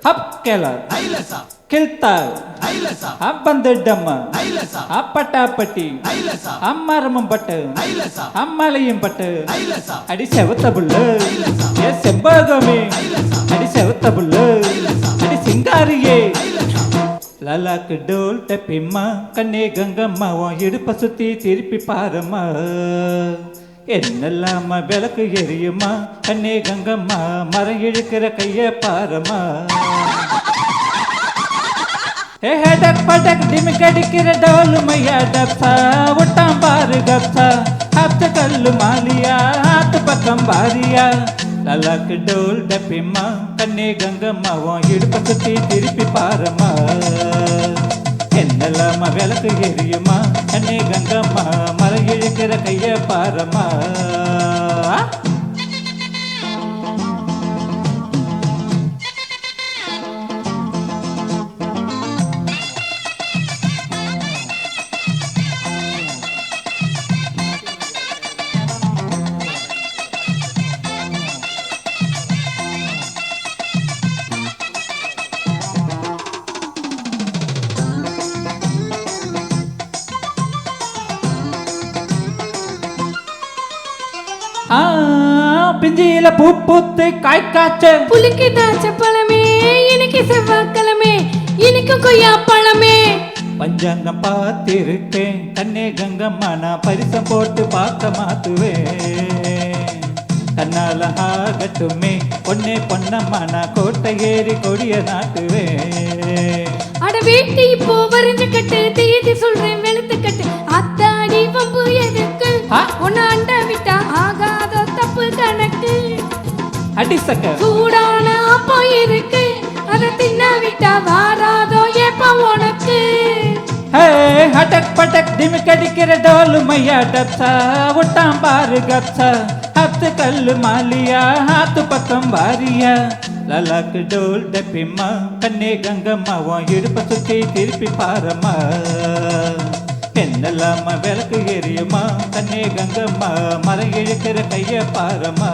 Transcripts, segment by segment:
ಹಪ್ ಕೆಲ ಕಿಲ್ತ ಬಂದಡ್ಡಮ್ಮ ಪಟಾಪಟಿ அம்மாரமும் பட்டு அம்மாலையும் பட்டு அடி செவத்த புல்லு ஏ செம்பகமே அடி செவத்த புல்லு அடி சிங்காரியே லலாக்கு டோல் டப்பிம்மா கண்ணே கங்கம்மா உன் இடுப்ப சுத்தி திருப்பி பாரம்மா என்னெல்லாம விளக்கு எரியுமா கண்ணே கங்கம்மா மரம் இழுக்கிற கைய பாரம்மா ஹெடக் படக் டிமிக் அடிக்கிற டோலு மையா டப்சா விட்டாம் பாரு கப்சா ஹப்த கல்லு மாலியா ஹாத்து பக்கம் பாரியா லலாக்கு டோல் டப்பிம்மா கண்ணே கங்கம்மா உன் இடுப்ப சுத்தி திருப்பி பாரம்மா என்னெல்லாம விளக்கு எரியுமா கண்ணே கங்கம்மா மரம் இழுக்கிற கைய பாரம்மா பிஞ்சில பூ பூத்து காய் காய்ச்ச புளிக்கு தாச்ச பழமே இன்னைக்கு செவ்வாய்க்கிழமை இன்னைக்கு கொய்யா பழமே பஞ்சாங்கம் பார்த்திருக்கேன் கண்ணே கங்கம்மா நான் பரிசம் போட்டு பார்க்க மாத்துவேன் தன்னால ஆகட்டுமே பொண்ணே பொன்னம்மா நான் கோட்டை ஏறி கொடிய நாட்டுவேன் அட வீட்டு இப்போ வரைஞ்சு கட்டு தேதி சொல்றேன் வெளுத்து கட்டு அத்தாடி வம்பு எதுக்கு உன்னை அண்ட விட்டா ஆகாத தப்பு கணக்கு அடிசக்க சூடான அப்போ இருக்கு அதை தின்ன விட்டா வாராதோ எப்ப உனக்கு ஹட்டக் பட்டக் டிமிக் அடிக்கிற டோலு மையா டப்சா விட்டாம் பாரு கப்சா ஹத்து கல்லு மாலியா ஹாத்து பக்கம் பாரியா லலாக்கு டோல் டப்பிம்மா கண்ணே கங்கம்மா உன் இடுப்ப சுத்தி திருப்பி பாரம்மா என்னெல்லாம விளக்கு எரியுமா கண்ணே கங்கம்மா மரம் இழுக்கிற கைய பாரம்மா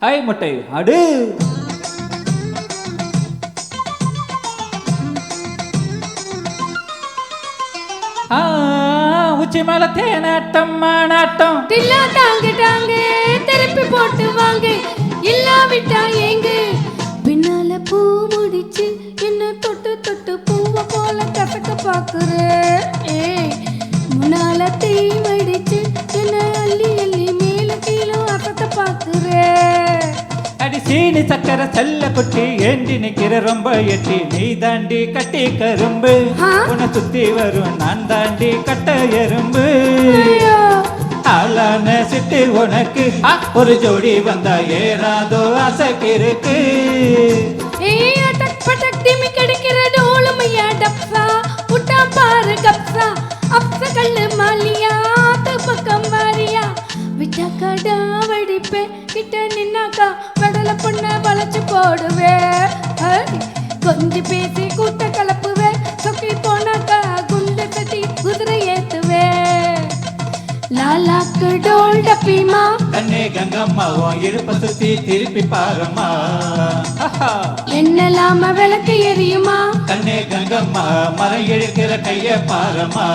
ஹாய் முட்டை அடு உச்சி மேல தேனாட்டம் மானாட்டம் தில்லா தாங்க தாங்க திருப்பி போட்டு வாங்க இல்லாவிட்டா எங்க பின்னால பூ முடிச்சு என்ன தொட்டு தொட்டு பூவை போல கசக்க பாக்குற முன்னால தீ மடிச்சு என்ன அள்ளி அள்ளி மேல கீழே அசத்த பாக்குற அடி சீனி சக்கர செல்ல குட்டி ஏண்டி நிக்கிற ரொம்ப எட்டி நீ தாண்டி கட்டி கரும்பு உன்னை சுத்தி வரும் நான் தாண்டி கட்ட எறும்பு ஆளான சிட்டு உனக்கு ஒரு ஜோடி வந்தா ஏறாதோ அசக்கிருக்கு அடக் படக் டிமிக் அடிக்கிற டோலு மையா டப்சா விட்டாம் பாரு கப்சா அப்ச கல்லு மாலியா ஆத்து பக்கம் வாரியா விட்டா கடா வடிப்பே கிட்ட நின்னாக்கா கடல பொண்ண வளைச்சு போடுவே கொஞ்சம் பேசி கூட்ட கலப்புவே சொக்கி போனாக்கா குண்டு கட்டி குதிரை ஏத்துவே லாலாக்கு டோல் டப்பிமா கண்ணே கங்கம்மா உன் இடுப்ப சுத்தி திருப்பி பாரம்மா என்னெல்லாம விளக்கு எரியுமா கண்ணே கங்கம்மா மரம் இழுக்கிற கைய பாரம்மா